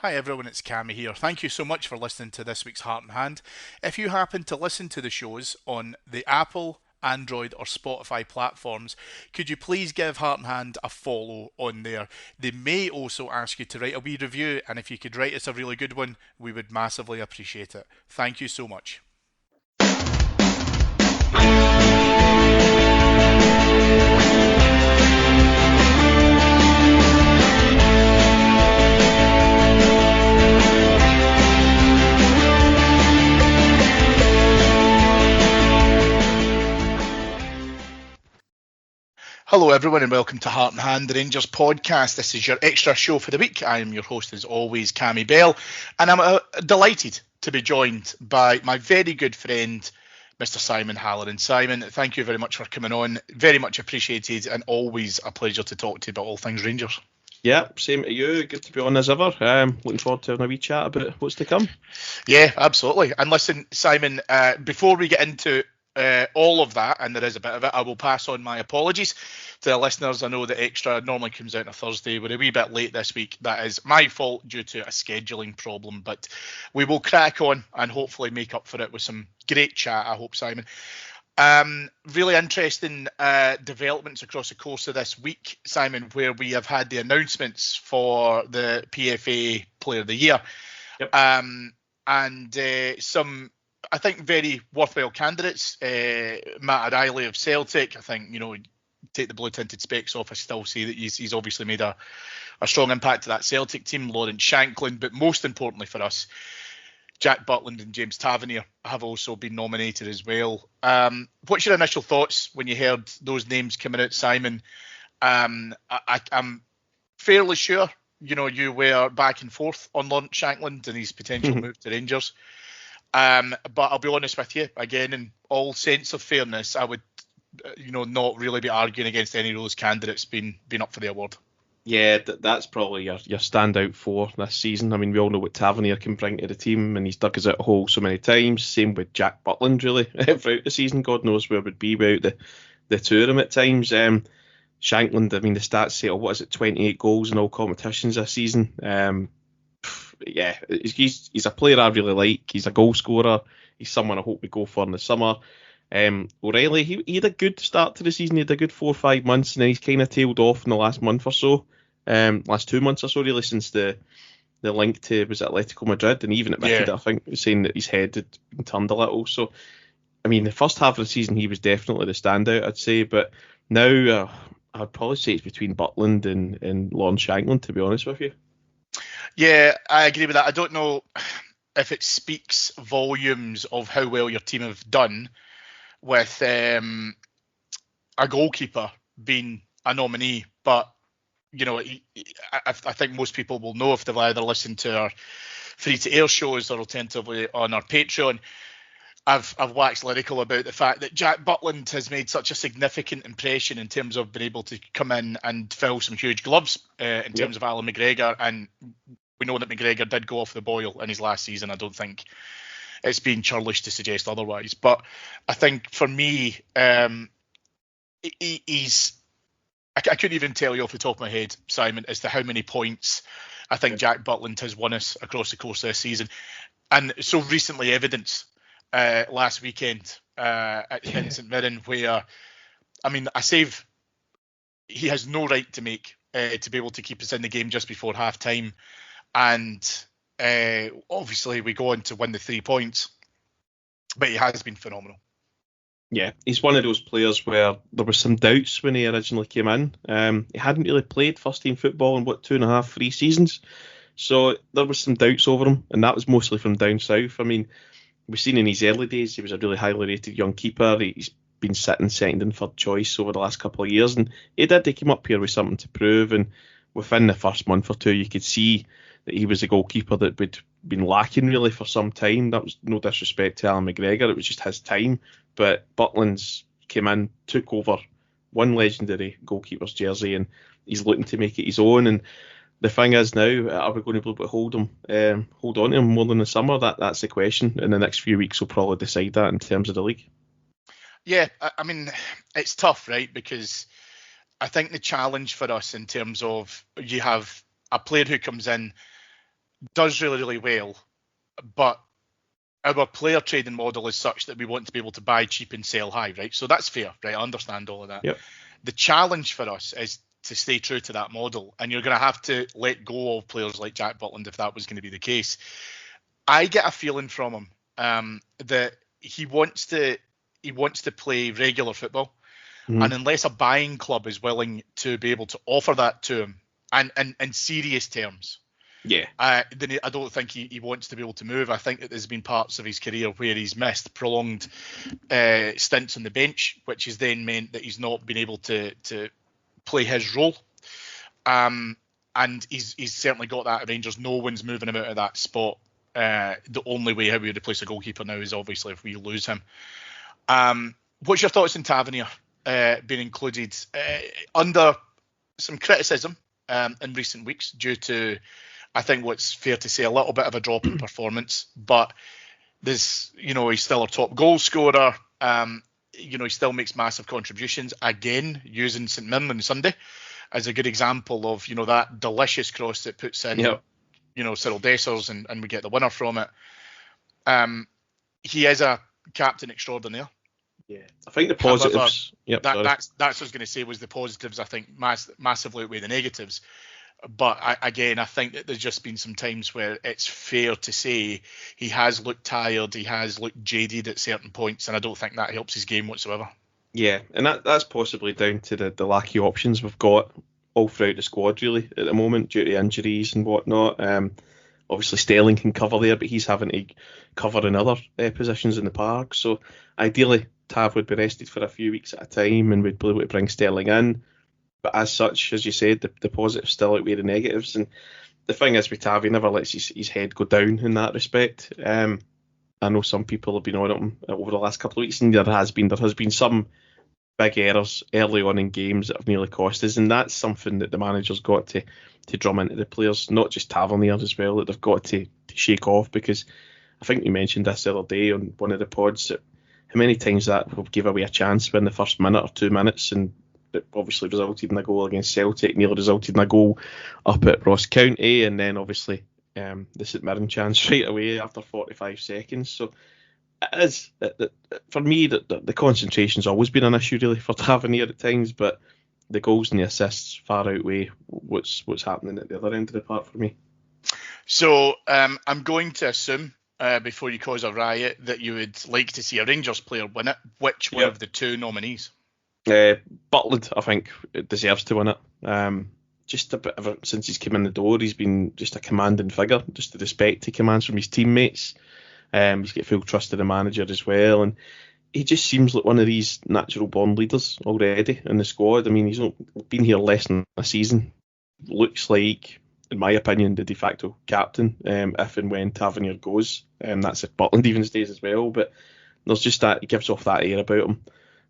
Hi everyone, it's Cammy here. Thank you so much for listening to this week's Heart and Hand. If you happen to listen to the shows on the Apple, Android, or Spotify platforms, could you please give Heart and Hand a follow on there? They may also ask you to write a wee review, and if you could write us a really good one, we would massively appreciate it. Thank you so much. Hello, everyone, and welcome to Heart and Hand, the Rangers podcast. This is your extra show for the week. I am your host, as always, Cammy Bell, and I'm delighted to be joined by my very good friend, Mr. Simon Halloran. Simon, thank you very much for coming on. Very much appreciated, and always a pleasure to talk to you about all things Rangers. Yeah, same to you. Good to be on as ever. Looking forward to having a wee chat about what's to come. Yeah, absolutely. And listen, Simon, before we get into all of that, and there is a bit of it, I will pass on my apologies to the listeners. I know that Extra normally comes out on a Thursday. We're a wee bit late this week. That is my fault due to a scheduling problem, but we will crack on and hopefully make up for it with some great chat, I hope, Simon. Really interesting developments across the course of this week, Simon, where we have had the announcements for the PFA Player of the Year. Yep. And some, I think, very worthwhile candidates. Matt O'Reilly of Celtic, I think, take the blue tinted specs off, I still see that he's obviously made a strong impact to that Celtic team. Lawrence Shankland, but most importantly for us, Jack Butland and James Tavernier have also been nominated as well. What's your initial thoughts when you heard those names coming out, Simon? I'm fairly sure, you were back and forth on Lawrence Shankland and his potential move to Rangers. But I'll be honest with you, again, in all sense of fairness, I would, not really be arguing against any of those candidates being up for the award. Yeah, that's probably your standout for this season. I mean, we all know what Tavernier can bring to the team, and he's dug us out a hole so many times. Same with Jack Butland, really, throughout the season. God knows where we'd be without the two of them at times. Shankland, I mean, the stats say, 28 goals in all competitions this season. Yeah, he's a player I really like. He's a goal scorer. He's someone I hope we go for in the summer. O'Reilly, he had a good start to the season. He had a good 4 or 5 months, and then he's kind of tailed off in the last month or so. Last 2 months or so, really, since the link to, was it Atletico Madrid, and even admitted, I think, saying that his head had been turned a little. So, I mean, the first half of the season, he was definitely the standout, I'd say. But now, I'd probably say it's between Butland and Lawrence Shankland, to be honest with you. Yeah, I agree with that. I don't know if it speaks volumes of how well your team have done with a goalkeeper being a nominee, but I think most people will know if they've either listened to our free to air shows or alternatively on our Patreon. I've waxed lyrical about the fact that Jack Butland has made such a significant impression in terms of being able to come in and fill some huge gloves in terms of Alan McGregor, and we know that McGregor did go off the boil in his last season. I don't think it's been churlish to suggest otherwise, but I think for me, he's. I couldn't even tell you off the top of my head, Simon, as to how many points I think Jack Butland has won us across the course of this season, and so recently evidenced last weekend at St Mirren, where, I mean, a save he has no right to make to be able to keep us in the game just before half time, and obviously we go on to win the 3 points, but he has been phenomenal. Yeah, he's one of those players where there was some doubts when he originally came in. He hadn't really played first team football in 2.5, 3 seasons, so there was some doubts over him, and that was mostly from down south. I mean, we've seen in his early days he was a really highly rated young keeper. He's been sitting second and third choice over the last couple of years, and he came up here with something to prove, and within the first month or two you could see that he was a goalkeeper that would been lacking really for some time. That was no disrespect to Alan McGregor, it was just his time. But Butland's came in, took over one legendary goalkeeper's jersey, and he's looking to make it his own. And the thing is now, are we going to be able to hold on to him more than the summer? That's the question. In the next few weeks, we'll probably decide that in terms of the league. Yeah, I mean, it's tough, right? Because I think the challenge for us in terms of you have a player who comes in does really, really well, but our player trading model is such that we want to be able to buy cheap and sell high, right? So that's fair, right? I understand all of that. Yep. The challenge for us is to stay true to that model, and you're going to have to let go of players like Jack Butland if that was going to be the case. I get a feeling from him that he wants to play regular football, and unless a buying club is willing to be able to offer that to him, and in serious terms, then I don't think he wants to be able to move. I think that there's been parts of his career where he's missed prolonged stints on the bench, which has then meant that he's not been able to play his role. And he's certainly got that at Rangers. No one's moving him out of that spot. The only way how we would replace a goalkeeper now is obviously if we lose him. What's your thoughts on Tavernier being included under some criticism in recent weeks due to, I think what's fair to say, a little bit of a drop in performance, but there's, he's still a top goal scorer. He still makes massive contributions. Again, using St Mirren Sunday as a good example of, that delicious cross that puts in, Cyriel Dessers and we get the winner from it. He is a captain extraordinaire. Yeah, I think the positives. However, that's what I was going to say was the positives. I think massively outweigh the negatives. But I think that there's just been some times where it's fair to say he has looked tired, he has looked jaded at certain points, and I don't think that helps his game whatsoever. Yeah, and that's possibly down to the lack of options we've got all throughout the squad really at the moment due to injuries and whatnot. Obviously Sterling can cover there, but he's having to cover in other positions in the park. So ideally Tav would be rested for a few weeks at a time and we'd be able to bring Sterling in. But as such, as you said, the positives still outweigh the negatives. And the thing is with Tav, he never lets his head go down in that respect. I know some people have been on him over the last couple of weeks, and there has been some big errors early on in games that have nearly cost us, and that's something that the manager's got to drum into the players, not just Tavernier as well, that they've got to shake off, because I think we mentioned this the other day on one of the pods that how many times that will give away a chance within the first minute or 2 minutes, and it obviously resulted in a goal against Celtic, nearly resulted in a goal up at Ross County, and then obviously the St Mirren chance right away after 45 seconds. So it is, for me, the concentration's always been an issue really for Tavernier at times, but the goals and the assists far outweigh what's happening at the other end of the park for me. So I'm going to assume, before you cause a riot, that you would like to see a Rangers player win it. Which one of the two nominees? Butland, I think, deserves to win it. Just a bit of since he's come in the door, he's been just a commanding figure. Just the respect he commands from his teammates. He's got full trust of the manager as well, and he just seems like one of these natural born leaders already in the squad. I mean, he's been here less than a season. Looks like, in my opinion, the de facto captain if and when Tavernier goes. That's if Butland even stays as well. But there's just that, he gives off that air about him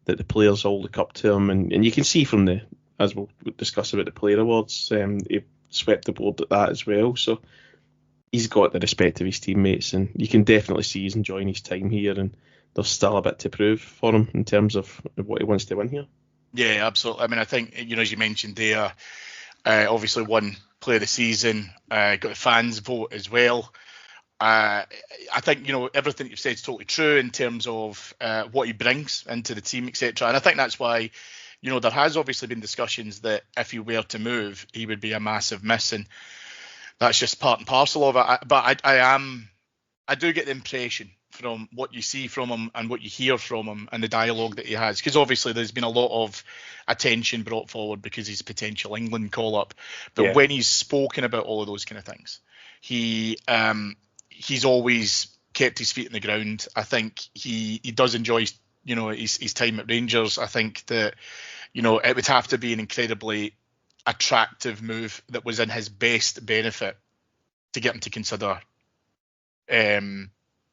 that the players all look up to him, and you can see from as we'll discuss about the player awards, he swept the board at that as well. So he's got the respect of his teammates, and you can definitely see he's enjoying his time here, and there's still a bit to prove for him in terms of what he wants to win here. Yeah, absolutely. I mean, I think, as you mentioned there, obviously won player of the season, got the fans vote as well. I think, everything you've said is totally true in terms of what he brings into the team, etc. And I think that's why, there has obviously been discussions that if he were to move, he would be a massive miss, and that's just part and parcel of it. But I do get the impression from what you see from him and what you hear from him and the dialogue that he has, because obviously there's been a lot of attention brought forward because he's potential England call-up. But when he's spoken about all of those kind of things, he's always kept his feet on the ground. I think he does enjoy, his time at Rangers. I think that, it would have to be an incredibly attractive move that was in his best benefit to get him to consider,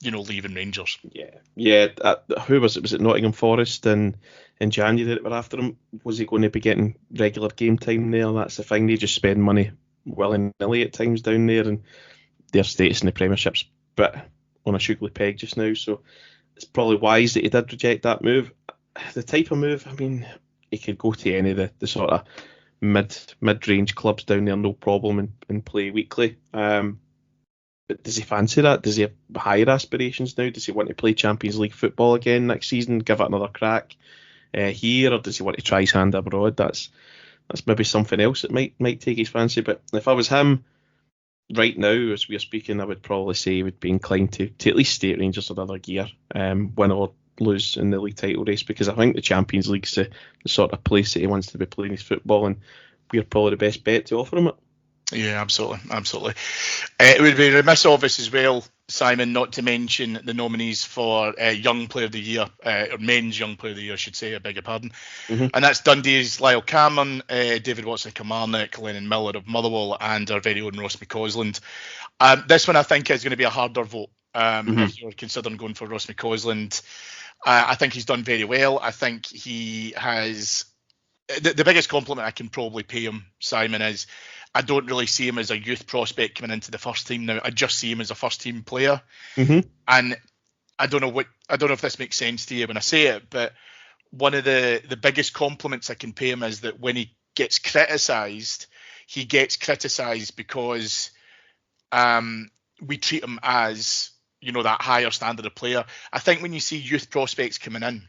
leaving Rangers. Yeah. Who was it? Was it Nottingham Forest in January that were after him? Was he going to be getting regular game time there? That's the thing. They just spend money willy-nilly at times down there, and their status in the Premiership's bit on a sugary peg just now. So it's probably wise that he did reject that move. The type of move, I mean, he could go to any of the sort of mid-range clubs down there, no problem, and play weekly. But does he fancy that? Does he have higher aspirations now? Does he want to play Champions League football again next season? Give it another crack here, or does he want to try his hand abroad? That's maybe something else that might take his fancy. But if I was him right now, as we are speaking, I would probably say he would be inclined to at least stay at Rangers another year, win or lose in the league title race, because I think the Champions League's the sort of place that he wants to be playing his football, and we're probably the best bet to offer him it. Yeah, absolutely. It would be remiss of us as well, Simon, not to mention the nominees for Young Player of the Year, or Men's Young Player of the Year, I should say, I beg your pardon. Mm-hmm. And that's Dundee's Lyle Cameron, David Watson of Kilmarnock, Lennon Miller of Motherwell, and our very own Ross McCausland. This one I think is going to be a harder vote if you're considering going for Ross McCausland. I think he's done very well. I think he has... The biggest compliment I can probably pay him, Simon, is I don't really see him as a youth prospect coming into the first team now. I just see him as a first team player. Mm-hmm. And I don't know if this makes sense to you when I say it, but one of the biggest compliments I can pay him is that when he gets criticised, he gets criticised because we treat him as, that higher standard of player. I think when you see youth prospects coming in,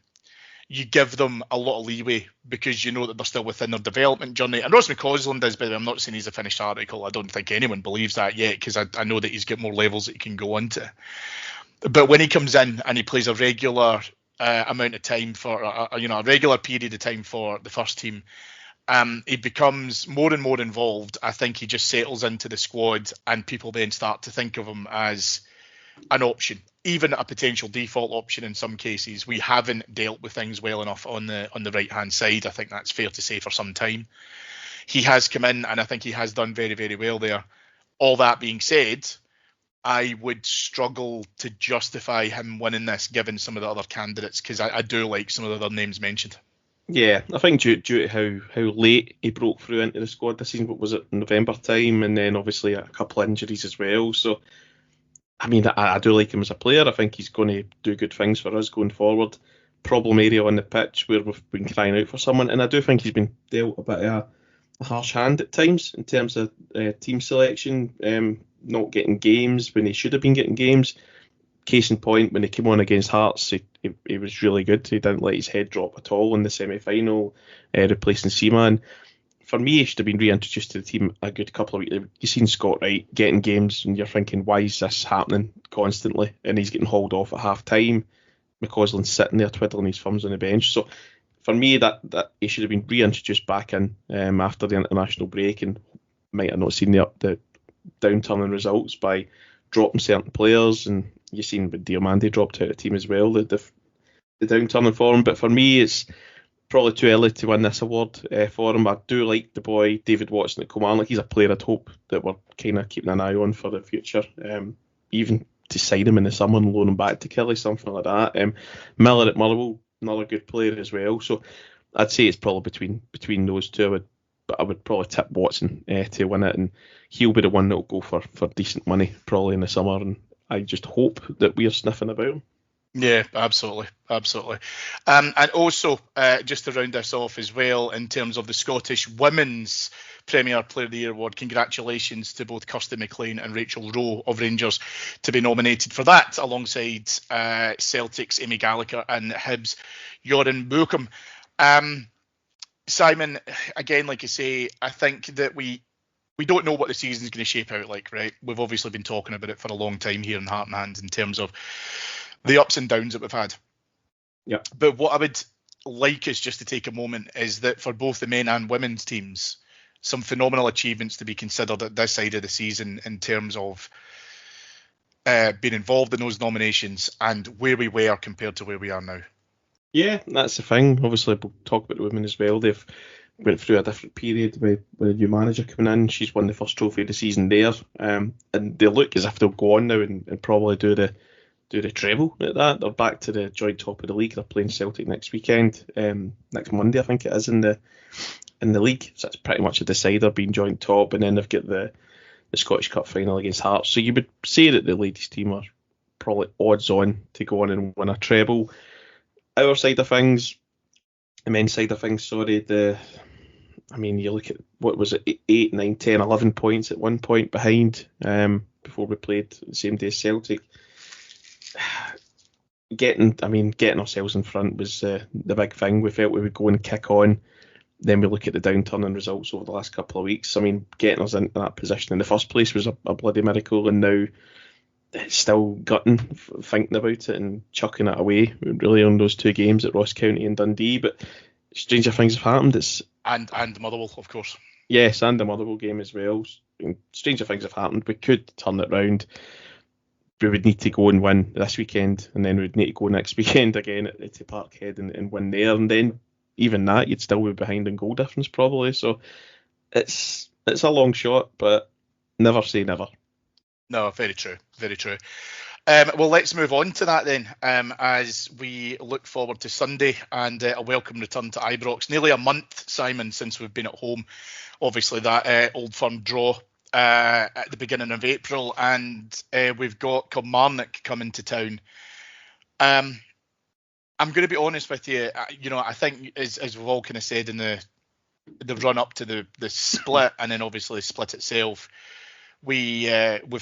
you give them a lot of leeway because you know that they're still within their development journey. And Ross McCausland is, but I'm not saying he's a finished article. I don't think anyone believes that yet, because I know that he's got more levels that he can go into. But when he comes in and he plays a regular amount of time for, a regular period of time for the first team, he becomes more and more involved. I think he just settles into the squad, and people then start to think of him as an option, even a potential default option in some cases. We haven't dealt with things well enough on the right hand side. I think that's fair to say for some time. He has come in, and I think he has done very, very well there. All that being said, I would struggle to justify him winning this given some of the other candidates, because I do like some of the other names mentioned. Yeah, I think due to how late he broke through into the squad this season, what was it, November time, and then obviously a couple of injuries as well. So I mean, I do like him as a player. I think he's going to do good things for us going forward. Problem area on the pitch where we've been crying out for someone, and I do think he's been dealt a bit of a harsh hand at times in terms of team selection, not getting games when he should have been getting games. Case in point, when he came on against Hearts, he was really good. He didn't let his head drop at all in the semi-final, replacing Seaman. For me, he should have been reintroduced to the team a good couple of weeks. You've seen Scott Wright getting games, and you're thinking, why is this happening constantly? And he's getting hauled off at half time. McCausland's sitting there twiddling his thumbs on the bench. So for me, that he should have been reintroduced back in after the international break, and might have not seen the downturn in results by dropping certain players. And you've seen when Diomande dropped out of the team as well, the downturn in form. But for me, it's probably too early to win this award for him. I do like the boy David Watson at Kilmarnock. He's a player I'd hope that we're kind of keeping an eye on for the future. Even to sign him in the summer and loan him back to Kelly, something like that. Miller at Motherwell, another good player as well. So I'd say it's probably between those two. But I would probably tip Watson to win it, and he'll be the one that'll go for decent money probably in the summer. And I just hope that we're sniffing about him. Yeah, absolutely. And also, just to round this off as well, in terms of the Scottish Women's Premier Player of the Year award, congratulations to both Kirsty McLean and Rachel Rowe of Rangers to be nominated for that, alongside Celtic's Amy Gallagher and Hibs' Joran Mokum. Simon, again, like I say, I think that we don't know what the season's going to shape out like, right? We've obviously been talking about it for a long time here in Heart and Hand in terms of the ups and downs that we've had. Yeah. But what I would like us just to take a moment is that for both the men and women's teams, some phenomenal achievements to be considered at this side of the season in terms of being involved in those nominations and where we were compared to where we are now. Yeah, that's the thing. Obviously, we'll talk about the women as well. They've went through a different period with a new manager coming in. She's won the first trophy of the season there, and they look as if they'll go on now and probably do the treble at that. They're back to the joint top of the league. They're playing Celtic next weekend, next Monday I think it is in the league. So it's pretty much a decider, being joint top, and then they've got the Scottish Cup final against Hearts. So you would say that the ladies team are probably odds on to go on and win a treble. Our side of things, the men's side of things, sorry, you look at, what was it, 8, 9, 10, 11 points at one point behind before before we played the same day as Celtic. Getting ourselves in front was the big thing. We felt we would go and kick on. Then we look at the downturn in results over the last couple of weeks. I mean, getting us into that position in the first place was a bloody miracle, and now it's still gutting thinking about it and chucking it away really on those 2 games at Ross County and Dundee. But stranger things have happened. And the Motherwell, of course. Yes, and the Motherwell game as well. Stranger things have happened. We could turn it round. We would need to go and win this weekend, and then we'd need to go next weekend again at Parkhead and win there, and then even that you'd still be behind in goal difference probably. So it's a long shot, but never say never. No, very true, very true. Well, let's move on to that then, as we look forward to Sunday and a welcome return to Ibrox. Nearly a month, Simon, since we've been at home. Obviously, that Old Firm draw at the beginning of April, and we've got Kilmarnock coming to town. I'm going to be honest with you. I think as we've all kind of said in the run up to the split, and then obviously the split itself, we've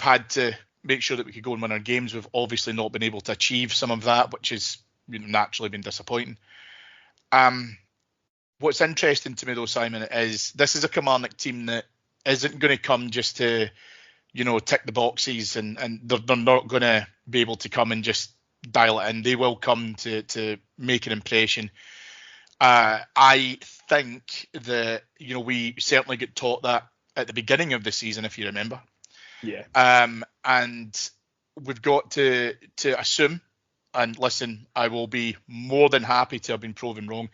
had to make sure that we could go and win our games. We've obviously not been able to achieve some of that, which has naturally been disappointing. What's interesting to me though, Simon, is this is a Kilmarnock team that isn't going to come just to, tick the boxes, and they're not going to be able to come and just dial it in. They will come to make an impression. I think that, we certainly get taught that at the beginning of the season, if you remember. Yeah. And we've got to assume, and listen, I will be more than happy to have been proven wrong,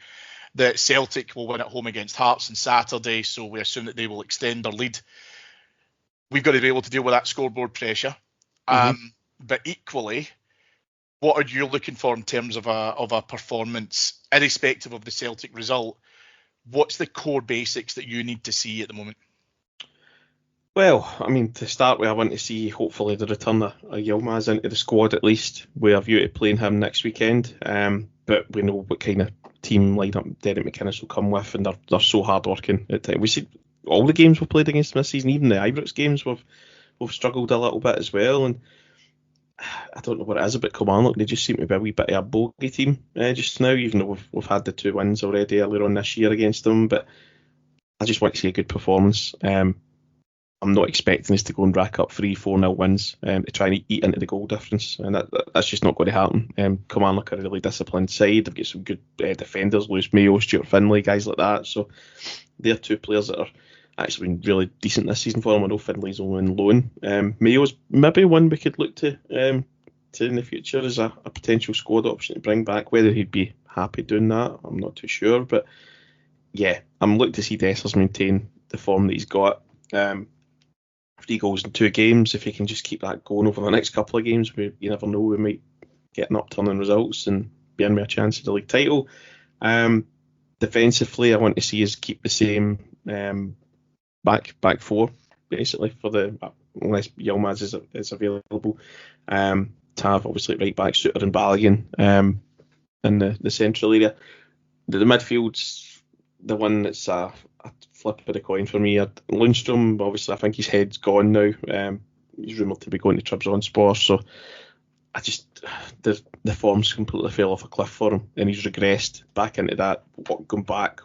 that Celtic will win at home against Hearts on Saturday, so we assume that they will extend their lead. We've got to be able to deal with that scoreboard pressure. But equally, what are you looking for in terms of a performance, irrespective of the Celtic result? What's the core basics that you need to see at the moment? Well, I mean, to start with, I want to see hopefully the return of Yilmaz into the squad at least, with a view to playing him next weekend. But we know what kind of team lineup Derek McInnes will come with, and they're so hard working at times. We see all the games we've played against them this season, even the Ibrox games, we've struggled a little bit as well. And I don't know what it is about Kilmarnock. They just seem to be a wee bit of a bogey team just now, even though we've had the 2 wins already earlier on this year against them. But I just want to see a good performance. I'm not expecting us to go and rack up 3-4-0 wins to try and eat into the goal difference, and that's just not going to happen. Kilmarnock are a really disciplined side. They've got some good defenders, Lewis Mayo, Stuart Finlay, guys like that. So they're 2 players that are actually been really decent this season for them. I know Finlay's only on loan. Mayo's maybe one we could look to in the future as a potential squad option to bring back. Whether he'd be happy doing that, I'm not too sure. But yeah, I'm looking to see Dessers maintain the form that he's got. 3 goals in 2 games. If he can just keep that going over the next couple of games, you never know, we might get an upturn in results and be in with a chance of the league title. Defensively, I want to see us keep the same back 4 basically for unless Yilmaz is available. Tav obviously right back, Suter and Balogun in the central area. The midfield's the one that's a flip of the coin for me. Lundstrom, obviously, I think his head's gone now. He's rumoured to be going to Trabzonspor, so the form's completely fell off a cliff for him, and he's regressed back into that, going back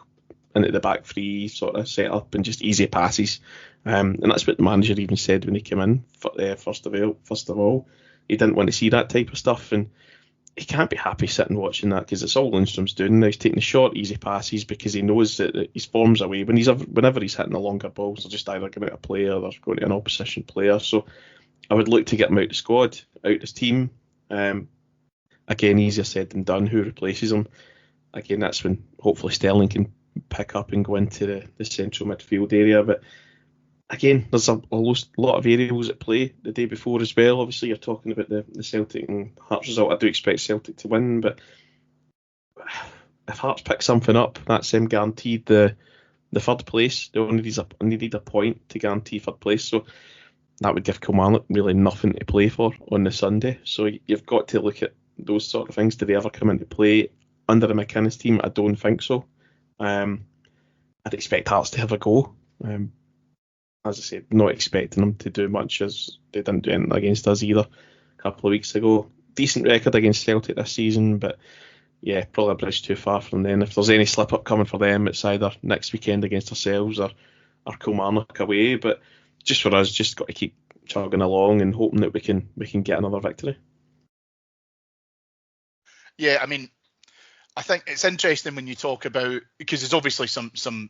into the back 3 sort of setup and just easy passes. And that's what the manager even said when he came in. First of all, he didn't want to see that type of stuff, and he can't be happy sitting watching that, because it's all Lundstrom's doing now. He's taking the short, easy passes because he knows that his form's away. Whenever he's hitting the longer balls, they're just either going to a player or going to an opposition player. So I would look to get him out the squad, out his team. Again, easier said than done. Who replaces him? Again, that's when hopefully Sterling can pick up and go into the central midfield area. But again, there's a lot of variables at play the day before as well. Obviously, you're talking about the Celtic and Hearts result. I do expect Celtic to win, but if Hearts pick something up, that's them guaranteed the 3rd place. They only need a point to guarantee 3rd place. So that would give Kilmarnock really nothing to play for on the Sunday. So you've got to look at those sort of things. Do they ever come into play under the McInnes team? I don't think so. I'd expect Hearts to have a go. as I said, not expecting them to do much, as they didn't do anything against us either a couple of weeks ago. Decent record against Celtic this season, but yeah, probably a bridge too far from then. If there's any slip up coming for them, it's either next weekend against ourselves or Kilmarnock away. But just for us, just got to keep chugging along and hoping that we can get another victory. Yeah, I mean, I think it's interesting when you talk about, because there's obviously some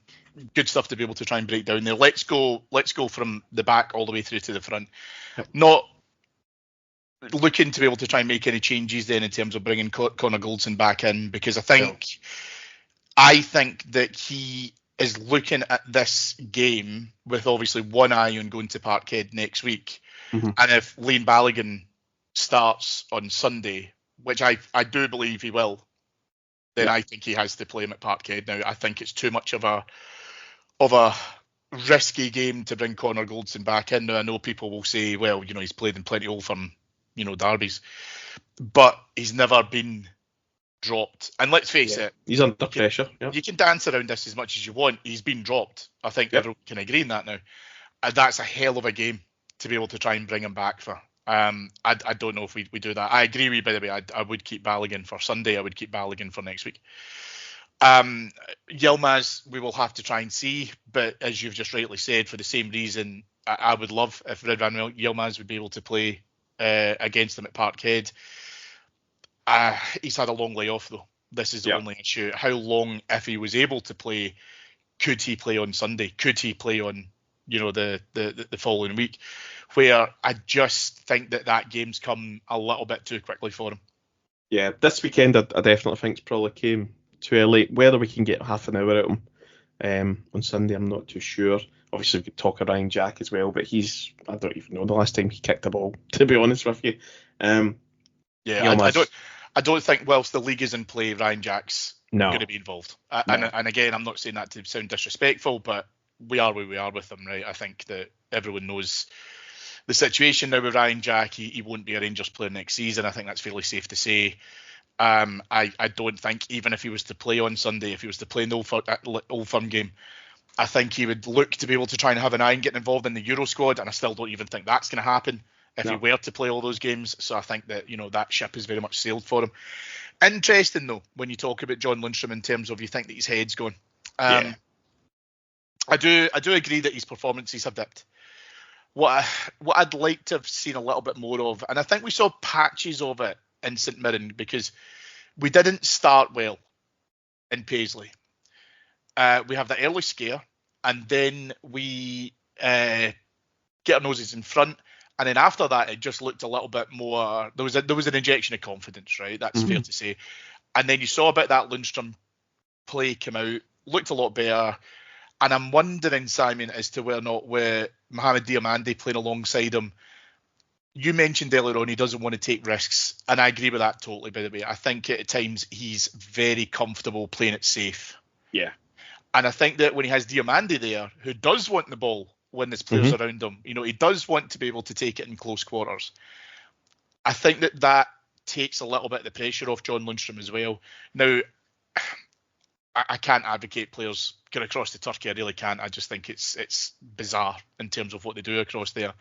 good stuff to be able to try and break down there. Let's go from the back all the way through to the front. Yep. Not looking to be able to try and make any changes then in terms of bringing Connor Goldson back in, because I think that he is looking at this game with obviously one eye on going to Parkhead next week. Mm-hmm. And if Liam Balogun starts on Sunday, which I do believe he will, then I think he has to play him at Parkhead. Now, I think it's too much of a risky game to bring Connor Goldson back in. Now, I know people will say, well, he's played in plenty of Old Firm, derbies, but he's never been dropped. And let's face it, he's under pressure. Yeah. You can dance around this as much as you want. He's been dropped. I think everyone can agree on that now. And that's a hell of a game to be able to try and bring him back for. I don't know if we do that. I agree with you, by the way. I would keep Balogun for Sunday. I would keep Balogun for next week. Yilmaz, we will have to try and see. But as you've just rightly said, for the same reason, I would love if Ridvan Yilmaz would be able to play against them at Parkhead. He's had a long layoff, though. This is the only issue. How long, if he was able to play, could he play on Sunday? Could he play on, the following week? Where I just think that game's come a little bit too quickly for him. Yeah, this weekend I definitely think it's probably came too early. Whether we can get half an hour out of him on Sunday, I'm not too sure. Obviously, we could talk of Ryan Jack as well, but I don't even know the last time he kicked a ball, to be honest with you. I don't think whilst the league is in play, Ryan Jack's going to be involved. And again, I'm not saying that to sound disrespectful, but we are where we are with him, right? I think that everyone knows the situation now with Ryan Jack. He won't be a Rangers player next season. I think that's fairly safe to say. I don't think even if he was to play on Sunday, if he was to play in the Old Firm game, I think he would look to be able to try and have an eye and get involved in the Euro squad. And I still don't even think that's going to happen if he were to play all those games. So I think that, that ship is very much sailed for him. Interesting, though, when you talk about John Lundstram in terms of you think that his head's gone. I do agree that his performances have dipped. What I'd like to have seen a little bit more of, and I think we saw patches of it in St Mirren, because we didn't start well in Paisley. We have that early scare, and then we get our noses in front, and then after that it just looked a little bit more. There was an injection of confidence, right? That's fair to say. And then you saw about that Lundstram play come out, looked a lot better. And I'm wondering, Simon, as to whether or not with Mohamed Diamande playing alongside him, you mentioned earlier on he doesn't want to take risks, and I agree with that totally, by the way. I think at times he's very comfortable playing it safe. Yeah. And I think that when he has Diamande there, who does want the ball when there's players around him, he does want to be able to take it in close quarters. I think that takes a little bit of the pressure off John Lundstram as well. Now, I can't advocate players get across to Turkey. I really can't. I just think it's bizarre in terms of what they do across there.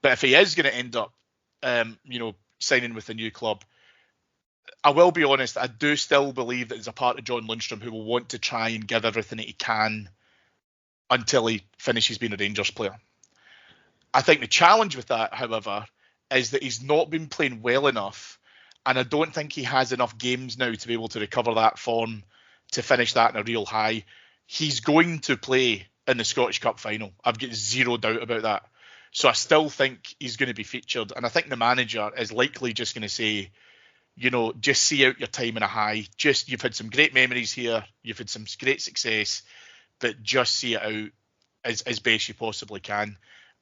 But if he is going to end up, signing with a new club, I will be honest, I do still believe that there's a part of John Lundstram who will want to try and give everything that he can until he finishes being a Rangers player. I think the challenge with that, however, is that he's not been playing well enough, and I don't think he has enough games now to be able to recover that form to finish that in a real high. He's going to play in the Scottish Cup final. I've got zero doubt about that. So I still think he's going to be featured. And I think the manager is likely just going to say, just see out your time in a high. You've had some great memories here. You've had some great success, but just see it out as best you possibly can.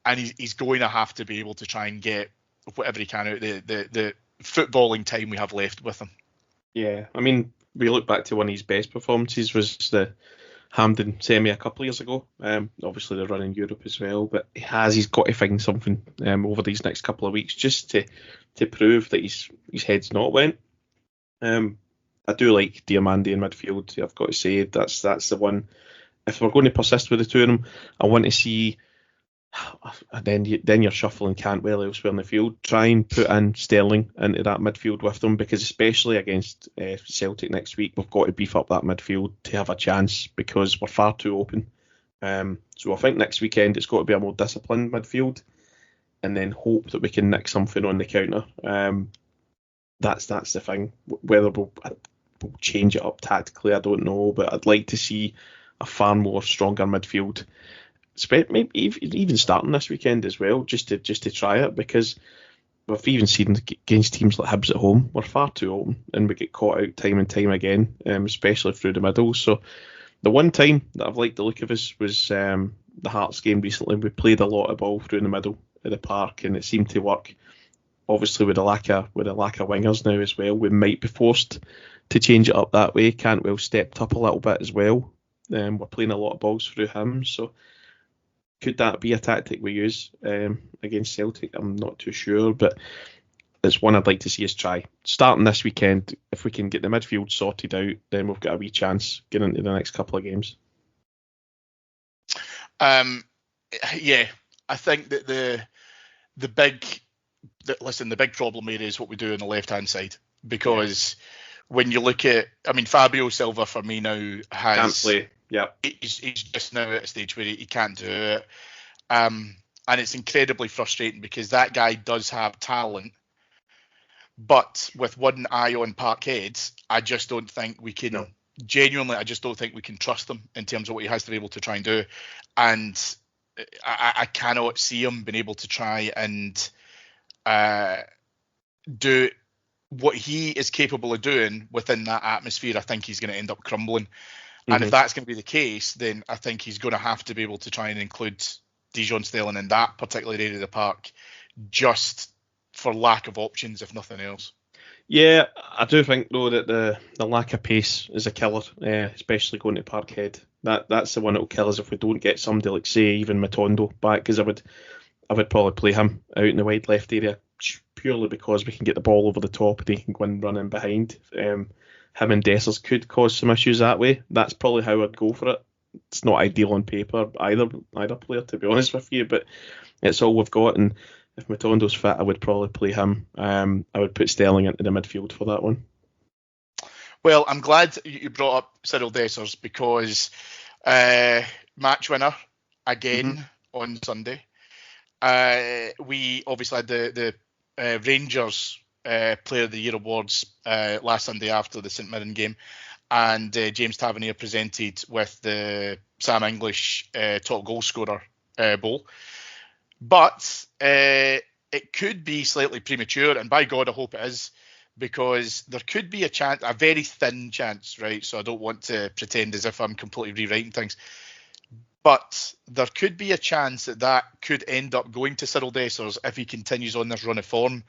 And he's going to have to be able to try and get whatever he can out the footballing time we have left with him. Yeah, I mean, we look back to one of his best performances was the Hampden semi a couple of years ago. Obviously they're running Europe as well, but he's got to find something over these next couple of weeks just to prove that his head's not went. I do like Diamande in midfield. I've got to say that's the one. If we're going to persist with the two of them, I want to see And then you're shuffling Cantwell elsewhere in the field. Try and put in Sterling into that midfield with them, because especially against Celtic next week, we've got to beef up that midfield to have a chance, because we're far too open. So I think next weekend it's got to be a more disciplined midfield, and then hope that we can nick something on the counter. That's the thing. Whether we'll change it up tactically, I don't know, but I'd like to see a far more stronger midfield. Maybe even starting this weekend as well, just to try it, because we've even seen against teams like Hibs at home, we're far too open and we get caught out time and time again, especially through the middle. So the one time that I've liked the look of us was the Hearts game recently. We played a lot of ball through the middle of the park, and it seemed to work. Obviously, with a lack of wingers now as well, we might be forced to change it up that way. Cantwell stepped up a little bit as well. We're playing a lot of balls through him, so could that be a tactic we use against Celtic? I'm not too sure, but it's one I'd like to see us try. Starting this weekend, if we can get the midfield sorted out, then we've got a wee chance getting into the next couple of games. Yeah, I think that the big problem here is what we do on the left-hand side, because when you look at, Fabio Silva for me now Can't play. Yeah, he's just now at a stage where he can't do it, and it's incredibly frustrating because that guy does have talent, but with one eye on Parkhead, I just don't think we can. No. Genuinely, I just don't think we can trust him in terms of what he has to be able to try and do, and I cannot see him being able to try and do what he is capable of doing within that atmosphere. I think he's going to end up crumbling. And if that's going to be the case, then I think he's going to have to be able to try and include Dijon Sterling in that particular area of the park, just for lack of options, if nothing else. Yeah, I do think though that the lack of pace is a killer, especially going to Parkhead. That's the one that will kill us if we don't get somebody like, say, even Matondo back, because I would probably play him out in the wide left area purely because we can get the ball over the top and he can go and run in behind. Him and Dessers could cause some issues that way. That's probably how I'd go for it. It's not ideal on paper, either player, to be honest with you, but it's all we've got. And if Matondo's fit, I would probably play him. I would put Sterling into the midfield for that one. Well, I'm glad you brought up Cyriel Dessers, because match winner again on Sunday. We obviously had the Rangers Player of the Year awards last Sunday after the St Mirren game, and James Tavernier presented with the Sam English top goal scorer bowl. But it could be slightly premature, and by God, I hope it is, because there could be a chance, a very thin chance, right? So I don't want to pretend as if I'm completely rewriting things, but there could be a chance that could end up going to Cyriel Dessers if he continues on this run of form.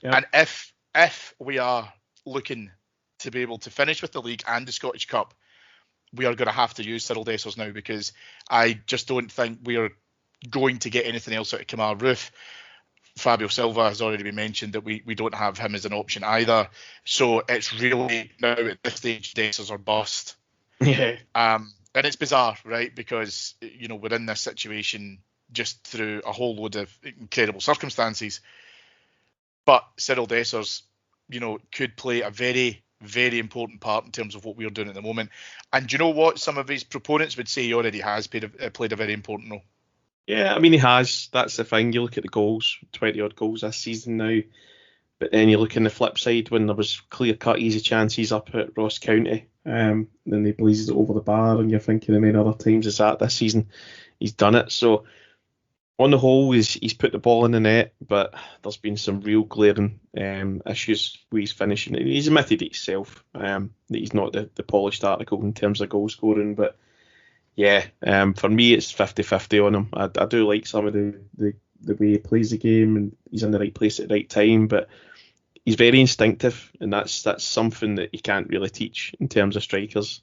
Yep. And if we are looking to be able to finish with the league and the Scottish Cup, we are going to have to use Cyriel Dessers now, because I just don't think we are going to get anything else out of Kemar Roof. Fabio Silva has already been mentioned, that we don't have him as an option either. So it's really now at this stage, Dessers or bust. Yeah. And it's bizarre, right? Because, we're in this situation just through a whole load of incredible circumstances. But Cyriel Dessers, could play a very, very important part in terms of what we're doing at the moment. And do you know what? Some of his proponents would say he already has played a very important role. Yeah, he has. That's the thing. You look at the goals, 20-odd goals this season now. But then you look on the flip side, when there was clear-cut, easy chances up at Ross County, then he blazes it over the bar, and you're thinking how many other times is that this season he's done it. So on the whole, he's put the ball in the net, but there's been some real glaring issues with his finishing. He's admitted it himself that he's not the polished article in terms of goal scoring, but yeah, for me it's 50-50 on him. I do like some of the way he plays the game, and he's in the right place at the right time, but he's very instinctive, and that's something that you can't really teach in terms of strikers.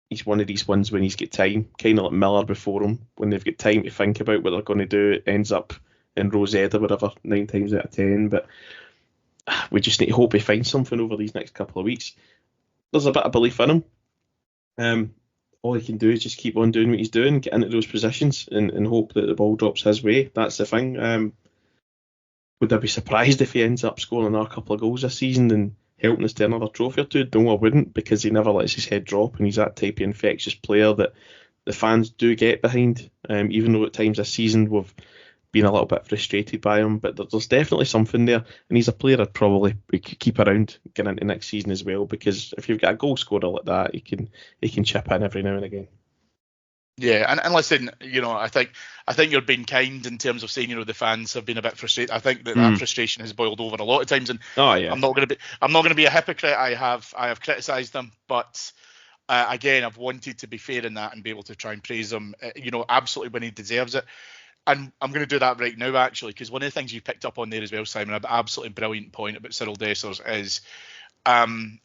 He's one of these ones when he's got time, kind of like Miller before him, when they've got time to think about what they're going to do, it ends up in Rosette or whatever 9 times out of 10. But we just need to hope he finds something over these next couple of weeks. There's a bit of belief in him. all he can do is just keep on doing what he's doing, get into those positions, and hope that the ball drops his way. That's the thing. Would I be surprised if he ends up scoring another couple of goals this season and helping us to another trophy or two? No, I wouldn't, because he never lets his head drop, and he's that type of infectious player that the fans do get behind. Even though at times this season we've been a little bit frustrated by him, but there's definitely something there, and he's a player I'd probably keep around getting into next season as well, because if you've got a goal scorer like that, he can chip in every now and again. Yeah, and listen, I think you're being kind in terms of saying, the fans have been a bit frustrated. I think that frustration has boiled over a lot of times, and I'm not going to be a hypocrite. I have criticised them, but again, I've wanted to be fair in that and be able to try and praise him, absolutely when he deserves it. And I'm going to do that right now, actually, because one of the things you picked up on there as well, Simon, an absolutely brilliant point about Cyriel Dessers is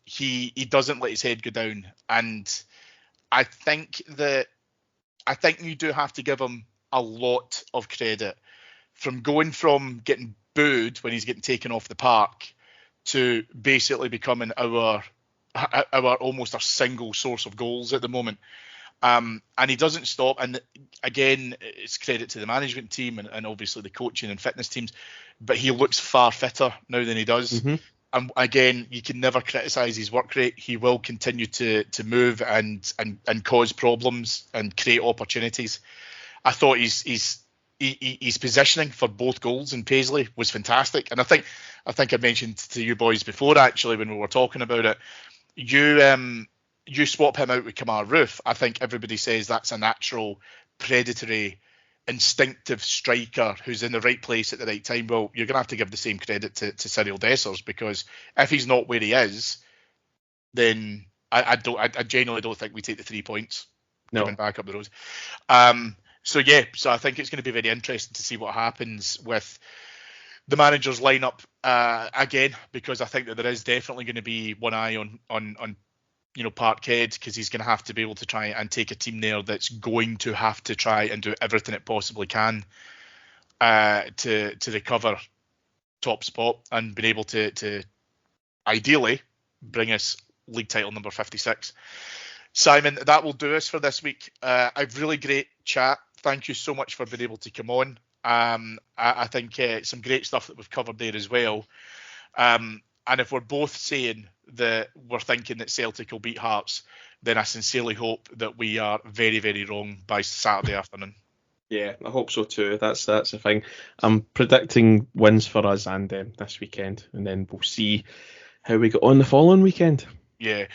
he doesn't let his head go down, and I think you do have to give him a lot of credit from getting booed when he's getting taken off the park to basically becoming our almost our single source of goals at the moment. And he doesn't stop. And again, it's credit to the management team and obviously the coaching and fitness teams, but he looks far fitter now than he does. Mm-hmm. And again, you can never criticise his work rate. He will continue to move and cause problems and create opportunities. I thought his positioning for both goals in Paisley was fantastic. And I think I mentioned to you boys before, actually, when we were talking about it, you swap him out with Kamar Roof. I think everybody says that's a natural, predatory, instinctive striker who's in the right place at the right time. Well, you're going to have to give the same credit to Cyriel Dessers, because if he's not where he is, then I genuinely don't think we take the 3 points coming back up the road. So I think it's going to be very interesting to see what happens with the manager's lineup again, because I think that there is definitely going to be one eye on Parkhead, because he's going to have to be able to try and take a team there that's going to have to try and do everything it possibly can to recover top spot and been able to ideally bring us league title number 56. Simon, that will do us for this week. A really great chat. Thank you so much for being able to come on. I think some great stuff that we've covered there as well. And if we're both saying that we're thinking that Celtic will beat Hearts, then I sincerely hope that we are very, very wrong by Saturday afternoon. Yeah, I hope so too. That's the thing. I'm predicting wins for us and them this weekend, and then we'll see how we get on the following weekend. Yeah.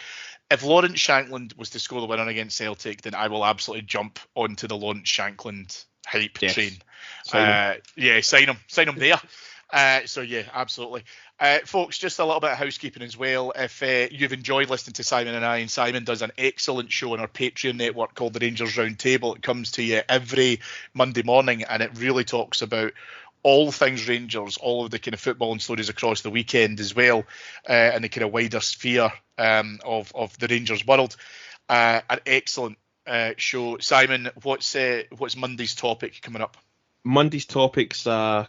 If Lawrence Shankland was to score the winner against Celtic, then I will absolutely jump onto the Lawrence Shankland hype train. Sign him there. So yeah, absolutely. Folks, just a little bit of housekeeping as well. If you've enjoyed listening to Simon and I, and Simon does an excellent show on our Patreon network called the Rangers Round Table. It comes to you every Monday morning, and it really talks about all things Rangers, all of the kind of footballing stories across the weekend as well, and the kind of wider sphere of the Rangers world. An excellent show. Simon, what's Monday's topic coming up? Monday's topics are,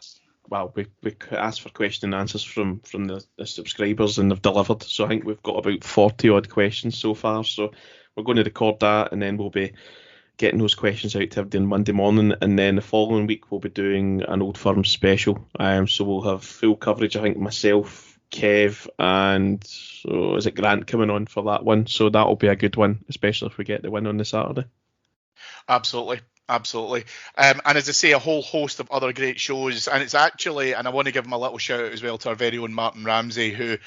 well, we asked for question and answers from the subscribers, and they've delivered. So I think we've got about 40 odd questions so far. So we're going to record that, and then we'll be getting those questions out to everybody on Monday morning. And then the following week we'll be doing an Old Firm special. So we'll have full coverage. I think myself, Kev, and is it Grant coming on for that one? So that'll be a good one, especially if we get the win on the Saturday. Absolutely. And as I say, a whole host of other great shows. And it's actually, and I want to give him a little shout out as well to our very own Martin Ramsey, who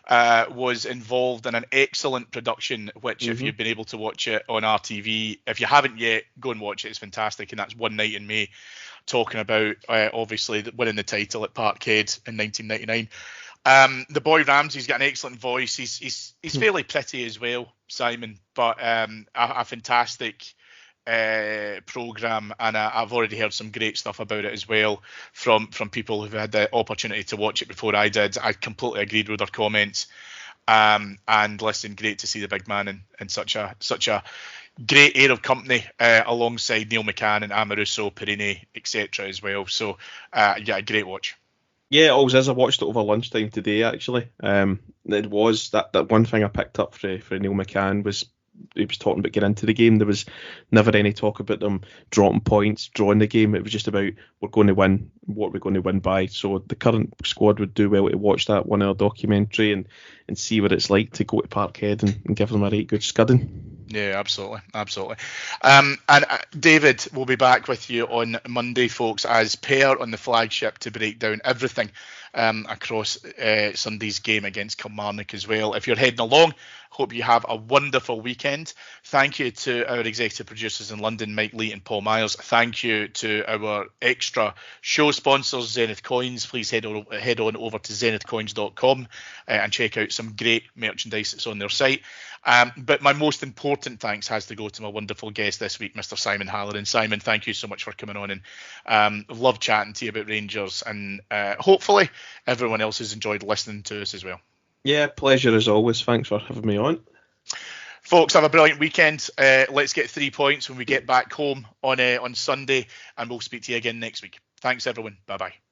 was involved in an excellent production, which if you've been able to watch it on RTV, if you haven't yet, go and watch it. It's fantastic. And that's One Night in May, talking about obviously winning the title at Parkhead in 1999. The boy Ramsey's got an excellent voice. He's fairly pretty as well, Simon, but a fantastic program, and I've already heard some great stuff about it as well from people who've had the opportunity to watch it before I did. I completely agreed with their comments, and listen, great to see the big man in such a great air of company alongside Neil McCann and Amoruso, Perini, etc. as well. So a great watch. Yeah, it always is. I watched it over lunchtime today, actually. It was that one thing I picked up for Neil McCann was he was talking about getting into the game. There was never any talk about them dropping points, drawing the game. It was just about, we're going to win, what we're going to win by. So the current squad would do well to watch that 1 hour documentary and see what it's like to go to Parkhead and give them a right good scudding. Yeah, absolutely. And David will be back with you on Monday, folks, as per on the flagship, to break down everything across Sunday's game against Kilmarnock as well. If you're heading along, hope you have a wonderful weekend. Thank you to our executive producers in London, Mike Lee and Paul Myers. Thank you to our extra show sponsors, Zenith Coins. Please head on over to zenithcoins.com and check out some great merchandise that's on their site. But my most important thanks has to go to my wonderful guest this week, Mr. Simon Halloran. Simon, thank you so much for coming on, and love chatting to you about Rangers, and hopefully everyone else has enjoyed listening to us as well. Yeah, pleasure as always. Thanks for having me on. Folks, have a brilliant weekend. Let's get 3 points when we get back home on Sunday, and we'll speak to you again next week. Thanks, everyone. Bye-bye.